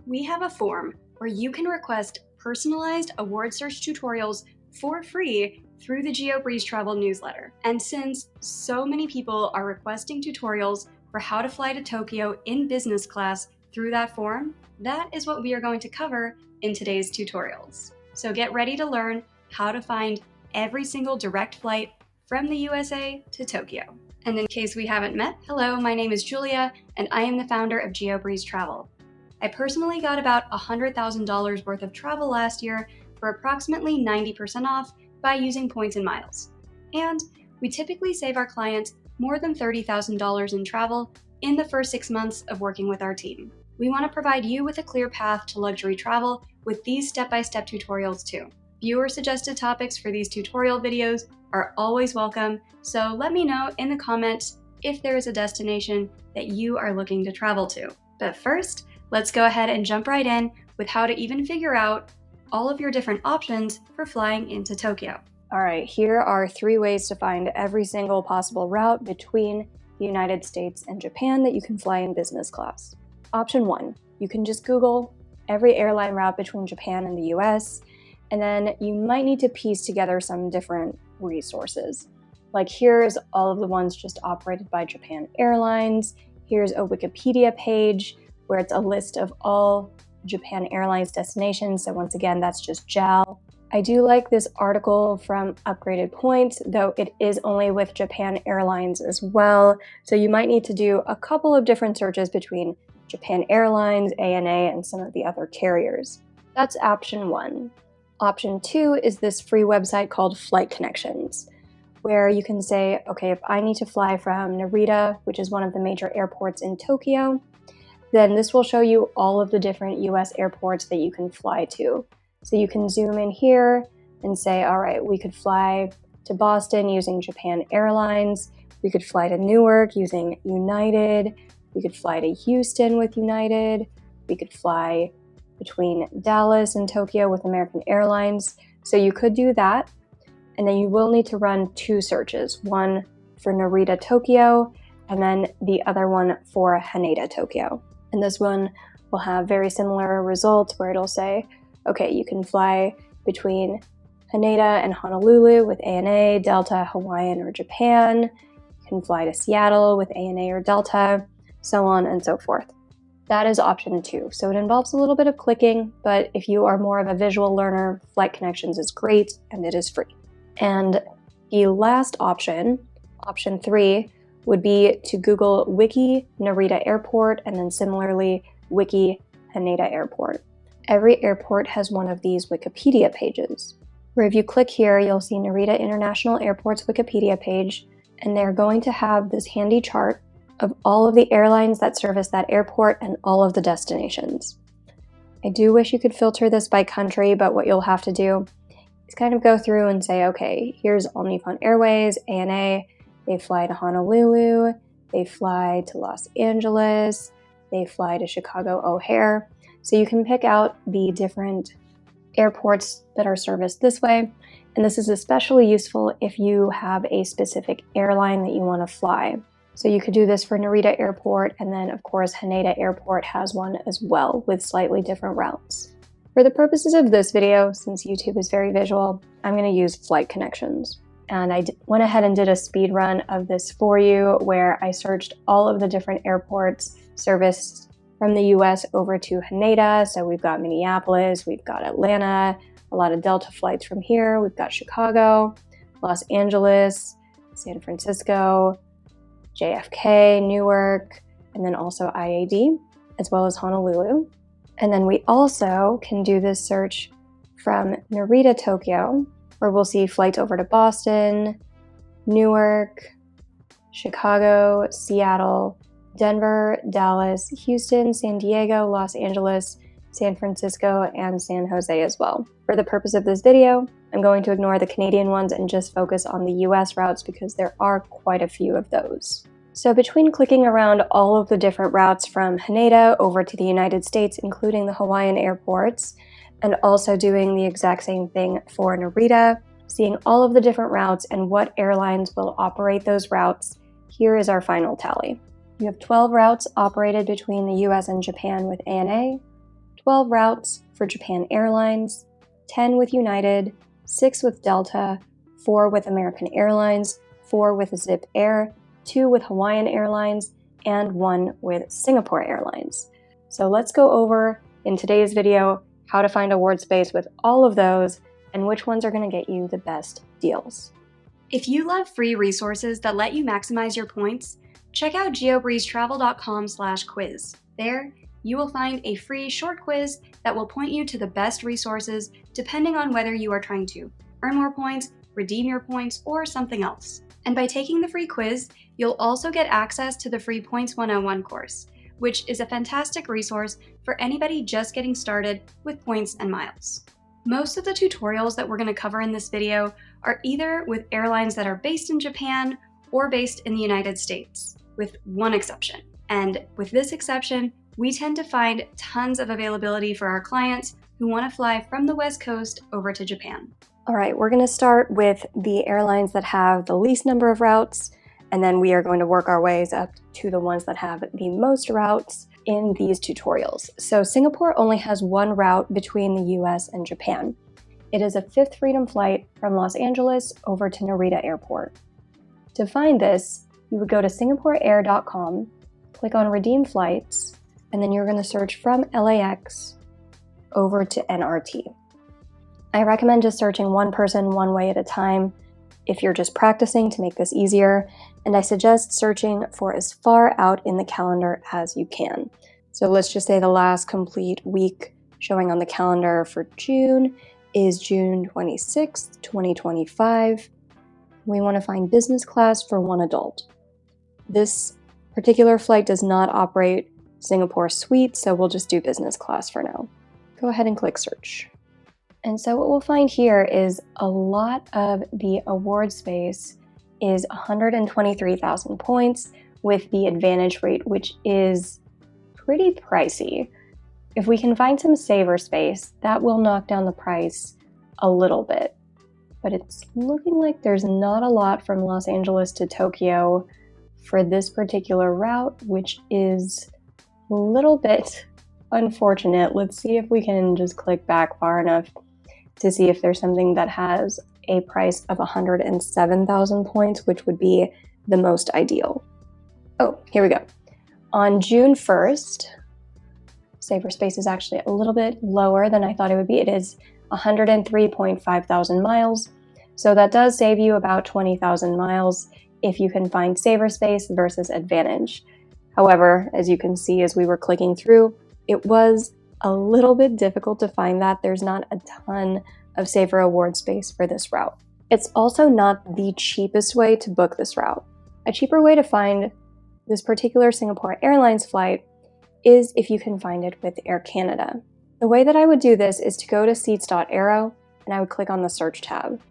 we have a form where you can request personalized award search tutorials for free through the GeoBreeze Travel newsletter. And since so many people are requesting tutorials for how to fly to Tokyo in business class through that form, that is what we are going to cover in today's tutorials. So get ready to learn how to find every single direct flight from the USA to Tokyo. And in case we haven't met, hello, my name is Julia, and I am the founder of GeoBreeze Travel. I personally got about $100,000 worth of travel last year for approximately 90% off by using points and miles. And we typically save our clients more than $30,000 in travel in the first 6 months of working with our team. We want to provide you with a clear path to luxury travel with these step-by-step tutorials too. Viewer-suggested topics for these tutorial videos are always welcome, so let me know in the comments if there is a destination that you are looking to travel to. But first, let's go ahead and jump right in with how to even figure out all of your different options for flying into Tokyo. All right, here are 3 ways to find every single possible route between the United States and Japan that you can fly in business class. Option 1, you can just Google every airline route between Japan and the US, and then you might need to piece together some different resources. Like here's all of the ones just operated by Japan Airlines. Here's a Wikipedia page where it's a list of all Japan Airlines destinations. So once again, that's just JAL. I do like this article from Upgraded Points, though it is only with Japan Airlines as well. So you might need to do a couple of different searches between Japan Airlines, ANA, and some of the other carriers. That's option 1. Option 2 is this free website called Flight Connections, where you can say, okay, if I need to fly from Narita, which is one of the major airports in Tokyo, then this will show you all of the different US airports that you can fly to. So you can zoom in here and say, all right, we could fly to Boston using Japan Airlines. We could fly to Newark using United. We could fly to Houston with United. We could fly between Dallas and Tokyo with American Airlines. So you could do that. And then you will need to run 2 searches, one for Narita, Tokyo, and then the other one for Haneda, Tokyo. And this one will have very similar results where it'll say, okay, you can fly between Haneda and Honolulu with ANA, Delta, Hawaiian, or Japan. You can fly to Seattle with ANA or Delta, so on and so forth. That is option 2. So it involves a little bit of clicking, but if you are more of a visual learner, Flight Connections is great and it is free. And the last option, option 3, would be to Google Wiki Narita Airport and then similarly Wiki Haneda Airport. Every airport has one of these Wikipedia pages, where if you click here, you'll see Narita International Airport's Wikipedia page, and they're going to have this handy chart of all of the airlines that service that airport and all of the destinations. I do wish you could filter this by country, but what you'll have to do is kind of go through and say, okay, here's All Nippon Airways, ANA, they fly to Honolulu, they fly to Los Angeles, they fly to Chicago O'Hare. So you can pick out the different airports that are serviced this way. And this is especially useful if you have a specific airline that you want to fly. So you could do this for Narita Airport, and then of course Haneda Airport has one as well with slightly different routes. For the purposes of this video, since YouTube is very visual, I'm going to use Flight Connections. And I went ahead and did a speed run of this for you where I searched all of the different airports serviced from the US over to Haneda. So we've got Minneapolis, we've got Atlanta, a lot of Delta flights from here. We've got Chicago, Los Angeles, San Francisco, JFK, Newark, and then also IAD, as well as Honolulu. And then we also can do this search from Narita, Tokyo, where we'll see flights over to Boston, Newark, Chicago, Seattle, Denver, Dallas, Houston, San Diego, Los Angeles, San Francisco, and San Jose as well. For the purpose of this video, I'm going to ignore the Canadian ones and just focus on the US routes because there are quite a few of those. So between clicking around all of the different routes from Haneda over to the United States, including the Hawaiian airports, and also doing the exact same thing for Narita, seeing all of the different routes and what airlines will operate those routes, here is our final tally. You have 12 routes operated between the US and Japan with ANA, 12 routes for Japan Airlines, 10 with United, 6 with Delta, 4 with American Airlines, 4 with Zip Air, 2 with Hawaiian Airlines, and 1 with Singapore Airlines. So let's go over in today's video how to find award space with all of those and which ones are going to get you the best deals. If you love free resources that let you maximize your points, check out geobreezetravel.com/quiz. There, you will find a free short quiz that will point you to the best resources depending on whether you are trying to earn more points, redeem your points, or something else. And by taking the free quiz, you'll also get access to the free Points 101 course, which is a fantastic resource for anybody just getting started with points and miles. Most of the tutorials that we're going to cover in this video are either with airlines that are based in Japan or based in the United States, with one exception. And with this exception, we tend to find tons of availability for our clients who want to fly from the West Coast over to Japan. All right, we're going to start with the airlines that have the least number of routes, and then we are going to work our ways up to the ones that have the most routes in these tutorials. So Singapore only has one route between the US and Japan. It is a Fifth Freedom flight from Los Angeles over to Narita Airport. To find this, you would go to singaporeair.com, click on Redeem Flights, and then you're going to search from LAX over to NRT. I recommend just searching one person one way at a time if you're just practicing to make this easier, and I suggest searching for as far out in the calendar as you can. So let's just say the last complete week showing on the calendar for June is June 26th, 2025. We want to find business class for one adult. This particular flight does not operate Singapore Suite, so we'll just do business class for now. Go ahead and click search. And so what we'll find here is a lot of the award space is 123,000 points with the advantage rate, which is pretty pricey. If we can find some saver space, that will knock down the price a little bit. But it's looking like there's not a lot from Los Angeles to Tokyo for this particular route, which is a little bit unfortunate. Let's see if we can just click back far enough to see if there's something that has a price of 107,000 points, which would be the most ideal. Oh, here we go. On June 1st, saver space is actually a little bit lower than I thought it would be. It is 103.5 thousand miles. So that does save you about 20,000 miles if you can find saver space versus advantage. However, as you can see as we were clicking through, it was a little bit difficult to find that. There's not a ton of saver award space for this route. It's also not the cheapest way to book this route. A cheaper way to find this particular Singapore Airlines flight is if you can find it with Air Canada. The way that I would do this is to go to seats.aero and I would click on the search tab.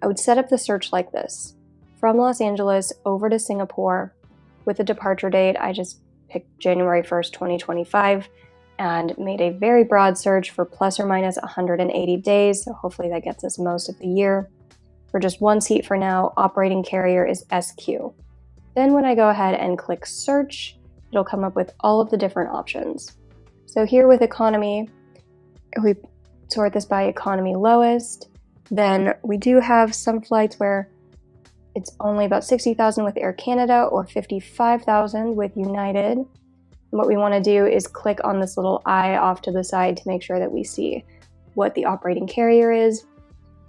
I would set up the search like this. From Los Angeles over to Singapore with the departure date, I just picked January 1st, 2025 and made a very broad search for plus or minus 180 days. So hopefully that gets us most of the year. For just one seat for now, operating carrier is SQ. Then when I go ahead and click search, it'll come up with all of the different options. So here with economy, we sort this by economy lowest. Then we do have some flights where it's only about 60,000 with Air Canada or 55,000 with United. And what we want to do is click on this little eye off to the side to make sure that we see what the operating carrier is.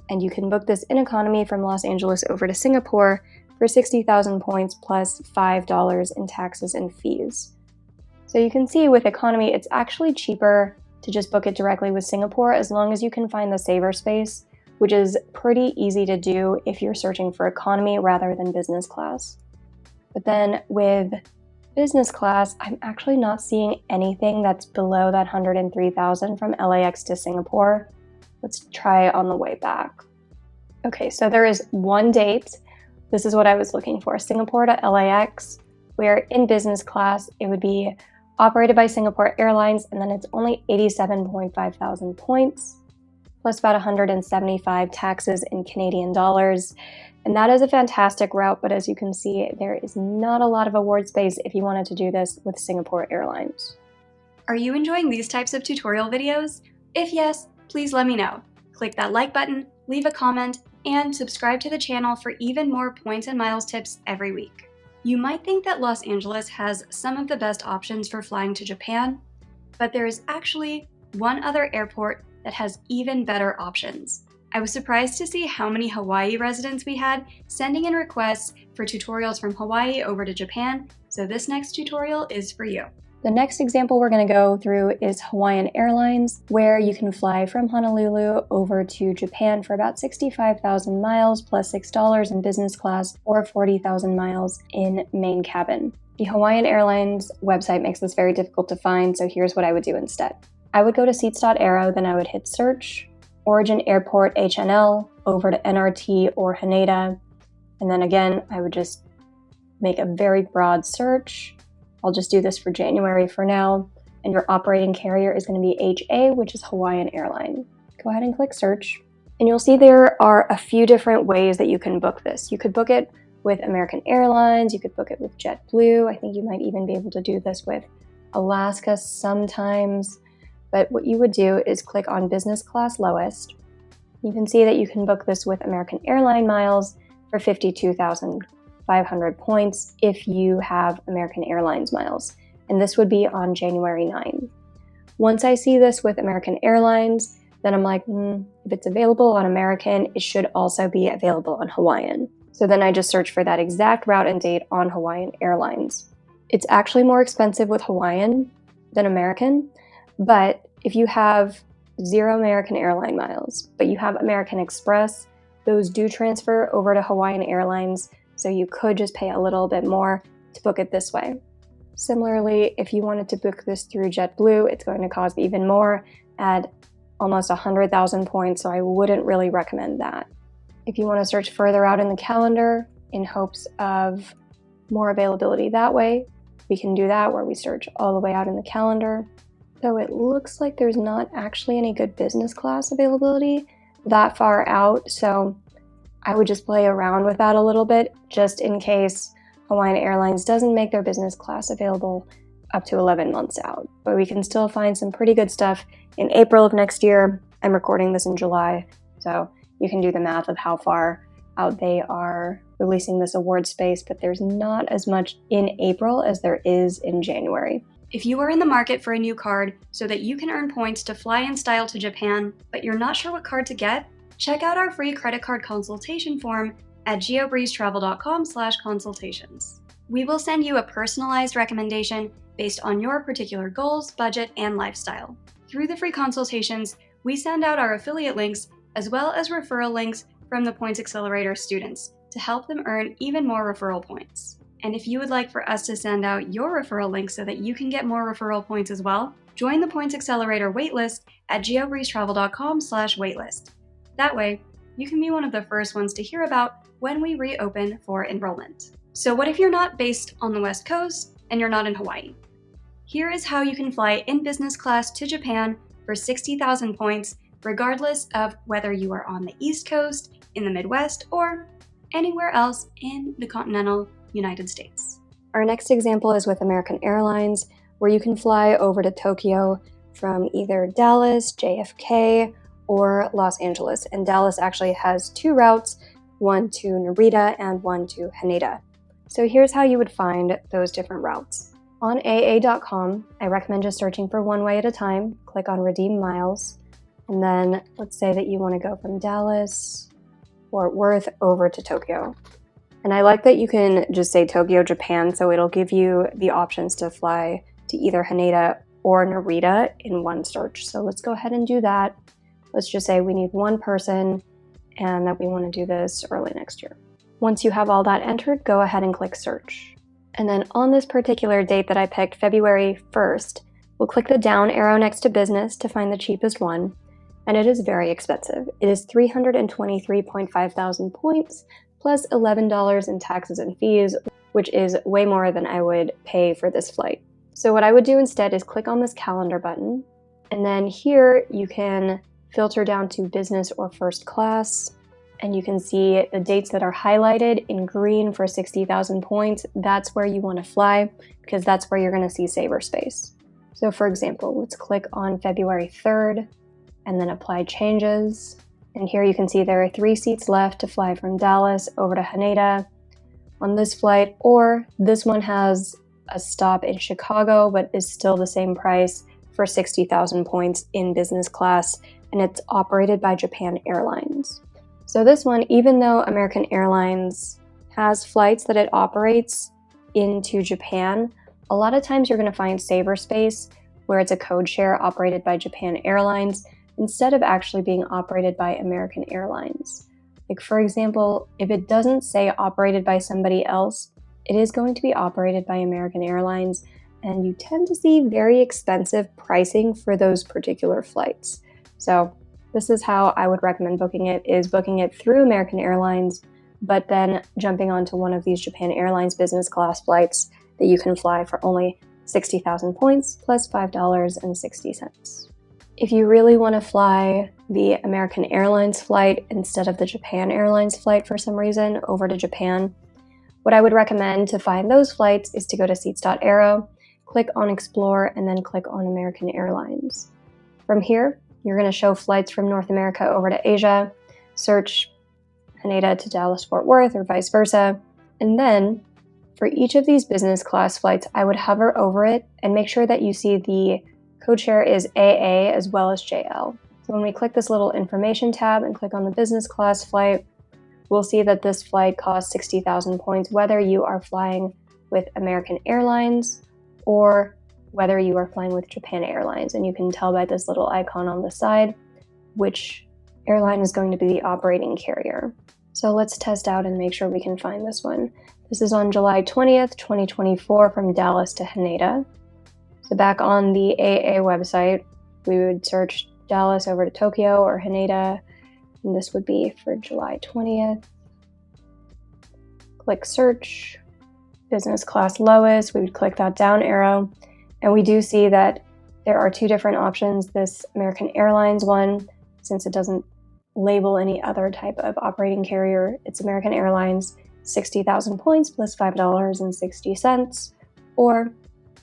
And you can book this in economy from Los Angeles over to Singapore for 60,000 points plus $5 in taxes and fees. So you can see with economy, it's actually cheaper to just book it directly with Singapore as long as you can find the saver space, which is pretty easy to do if you're searching for economy rather than business class. But then with business class, I'm actually not seeing anything that's below that 103,000 from LAX to Singapore. Let's try on the way back. Okay, so there is one date. This is what I was looking for, Singapore to LAX, where in business class, it would be operated by Singapore Airlines, and then it's only 87.5 thousand points, plus about 175 taxes in Canadian dollars. And that is a fantastic route, but as you can see, there is not a lot of award space if you wanted to do this with Singapore Airlines. Are you enjoying these types of tutorial videos? If yes, please let me know. Click that like button, leave a comment, and subscribe to the channel for even more points and miles tips every week. You might think that Los Angeles has some of the best options for flying to Japan, but there is actually one other airport that has even better options. I was surprised to see how many Hawaii residents we had sending in requests for tutorials from Hawaii over to Japan, so this next tutorial is for you. The next example we're going to go through is Hawaiian Airlines, where you can fly from Honolulu over to Japan for about 65,000 miles plus $6 in business class or 40,000 miles in main cabin. The Hawaiian Airlines website makes this very difficult to find, so here's what I would do instead. I would go to seats.aero, then I would hit search, Origin Airport HNL, over to NRT or Haneda, and then again, I would just make a very broad search. I'll just do this for January for now, and your operating carrier is going to be HA, which is Hawaiian Airline. Go ahead and click search, and you'll see there are a few different ways that you can book this. You could book it with American Airlines, you could book it with JetBlue. I think you might even be able to do this with Alaska sometimes, but what you would do is click on business class lowest. You can see that you can book this with American Airline miles for 52,500 points if you have American Airlines miles, and this would be on January 9. Once I see this with American Airlines, then I'm like, if it's available on American, it should also be available on Hawaiian. So then I just search for that exact route and date on Hawaiian Airlines. It's actually more expensive with Hawaiian than American, but if you have 0 American Airline miles, but you have American Express, those do transfer over to Hawaiian Airlines, so you could just pay a little bit more to book it this way. Similarly, if you wanted to book this through JetBlue, it's going to cost even more at almost 100,000 points, so I wouldn't really recommend that. If you want to search further out in the calendar in hopes of more availability that way, we can do that where we search all the way out in the calendar. So it looks like there's not actually any good business class availability that far out, so I would just play around with that a little bit just in case Hawaiian Airlines doesn't make their business class available up to 11 months out. But we can still find some pretty good stuff in April of next year. I'm recording this in July, so you can do the math of how far out they are releasing this award space, but there's not as much in April as there is in January. If you are in the market for a new card so that you can earn points to fly in style to Japan, but you're not sure what card to get, check out our free credit card consultation form at geobreezetravel.com/consultations. We will send you a personalized recommendation based on your particular goals, budget, and lifestyle. Through the free consultations, we send out our affiliate links as well as referral links from the Points Accelerator students to help them earn even more referral points. And if you would like for us to send out your referral link so that you can get more referral points as well, join the Points Accelerator waitlist at geobreezetravel.com/waitlist. That way, you can be one of the first ones to hear about when we reopen for enrollment. So what if you're not based on the West Coast and you're not in Hawaii? Here is how you can fly in business class to Japan for 60,000 points, regardless of whether you are on the East Coast, in the Midwest, or anywhere else in the continental United States. Our next example is with American Airlines, where you can fly over to Tokyo from either Dallas, JFK, or Los Angeles. And Dallas actually has 2 routes, one to Narita and one to Haneda. So here's how you would find those different routes. On AA.com, I recommend just searching for one way at a time. Click on Redeem Miles. And then let's say that you want to go from Dallas, Fort Worth, over to Tokyo. And I like that you can just say Tokyo, Japan, so it'll give you the options to fly to either Haneda or Narita in one search. So let's go ahead and do that. Let's just say we need one person and that we want to do this early next year. Once you have all that entered, go ahead and click search. And then on this particular date that I picked, February 1st, we'll click the down arrow next to business to find the cheapest one. And it is very expensive. It is 323.5 thousand points plus $11 in taxes and fees, which is way more than I would pay for this flight. So what I would do instead is click on this calendar button, and then here you can filter down to business or first class, and you can see the dates that are highlighted in green for 60,000 points. That's where you want to fly because that's where you're going to see saver space. So for example, let's click on February 3rd and then apply changes. And here you can see there are 3 seats left to fly from Dallas over to Haneda on this flight, or this one has a stop in Chicago, but is still the same price for 60,000 points in business class, and it's operated by Japan Airlines. So this one, even though American Airlines has flights that it operates into Japan, a lot of times you're going to find Saver Space, where it's a code share operated by Japan Airlines, instead of actually being operated by American Airlines. Like for example, if it doesn't say operated by somebody else, it is going to be operated by American Airlines, and you tend to see very expensive pricing for those particular flights. So this is how I would recommend booking it, is booking it through American Airlines, but then jumping onto one of these Japan Airlines business class flights that you can fly for only 60,000 points plus $5.60. If you really want to fly the American Airlines flight instead of the Japan Airlines flight for some reason over to Japan, what I would recommend to find those flights is to go to seats.aero, click on Explore, and then click on American Airlines. From here, you're going to show flights from North America over to Asia, search Haneda to Dallas-Fort Worth or vice versa, and then for each of these business class flights, I would hover over it and make sure that you see the code share is AA as well as JL. So when we click this little information tab and click on the business class flight, we'll see that this flight costs 60,000 points, whether you are flying with American Airlines or whether you are flying with Japan Airlines. And you can tell by this little icon on the side which airline is going to be the operating carrier. So let's test out and make sure we can find this one. This is on July 20th, 2024 from Dallas to Haneda. So back on the AA website, we would search Dallas over to Tokyo or Haneda, and this would be for July 20th. Click search, business class lowest, we would click that down arrow, and we do see that there are 2 different options. This American Airlines one, since it doesn't label any other type of operating carrier, it's American Airlines, 60,000 points plus $5.60, or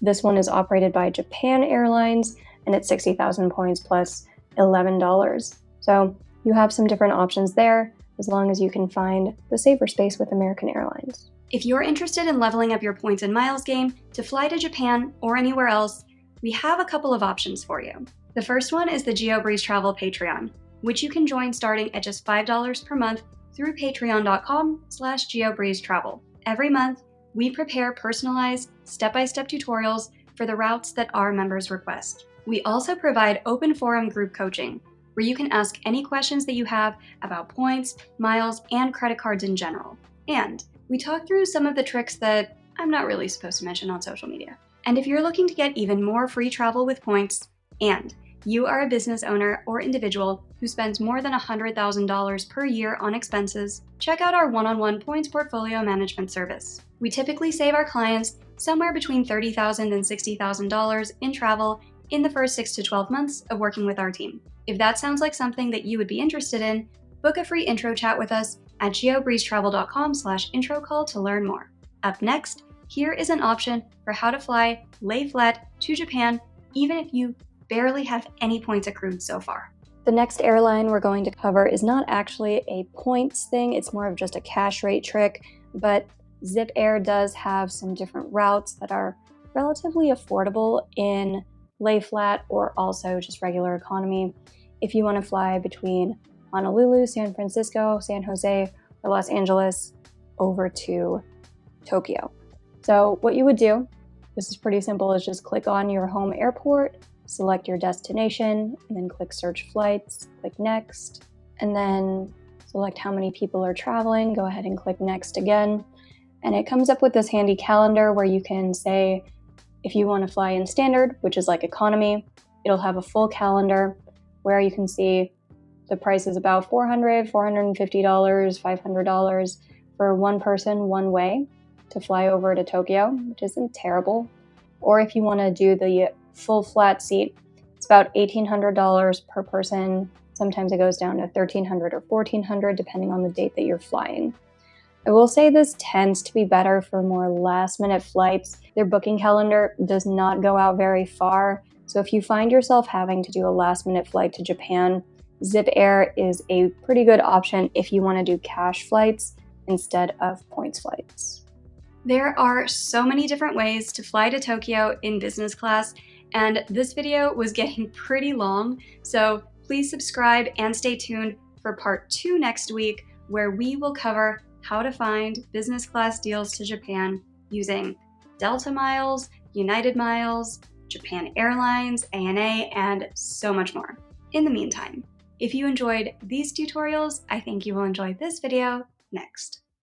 this one is operated by Japan Airlines, and it's 60,000 points plus $11. So you have some different options there, as long as you can find the safer space with American Airlines. If you're interested in leveling up your points and miles game to fly to Japan or anywhere else, we have a couple of options for you. The first one is the GeoBreeze Travel Patreon, which you can join starting at just $5 per month through patreon.com/geobreezetravel. Every month, we prepare personalized, step-by-step tutorials for the routes that our members request. We also provide open forum group coaching, where you can ask any questions that you have about points, miles, and credit cards in general. And we talk through some of the tricks that I'm not really supposed to mention on social media. And if you're looking to get even more free travel with points, and you are a business owner or individual who spends more than $100,000 per year on expenses, check out our one-on-one points portfolio management service. We typically save our clients somewhere between $30,000 and $60,000 in travel in the first 6 to 12 months of working with our team. If that sounds like something that you would be interested in, book a free intro chat with us at geobreezetravel.com/intro call to learn more. Up next, here is an option for how to fly lay flat to Japan, even if you barely have any points accrued so far. The next airline we're going to cover is not actually a points thing, it's more of just a cash rate trick, but Zip Air does have some different routes that are relatively affordable in lay flat or also just regular economy if you want to fly between Honolulu, San Francisco, San Jose, or Los Angeles over to Tokyo. So what you would do, this is pretty simple, is just click on your home airport, select your destination, and then click search flights, click next, and then select how many people are traveling, go ahead and click next again. And it comes up with this handy calendar where you can say, if you want to fly in standard, which is like economy, it'll have a full calendar where you can see the price is about $400, $450, $500 for one person, one way to fly over to Tokyo, which isn't terrible. Or if you want to do the full flat seat, it's about $1,800 per person. Sometimes it goes down to $1,300 or $1,400 depending on the date that you're flying. I will say this tends to be better for more last-minute flights. Their booking calendar does not go out very far, so if you find yourself having to do a last-minute flight to Japan, Zip Air is a pretty good option if you want to do cash flights instead of points flights. There are so many different ways to fly to Tokyo in business class, and this video was getting pretty long, so please subscribe and stay tuned for part 2 next week, where we will cover how to find business class deals to Japan using Delta Miles, United Miles, Japan Airlines, ANA, and so much more. In the meantime, if you enjoyed these tutorials, I think you will enjoy this video next.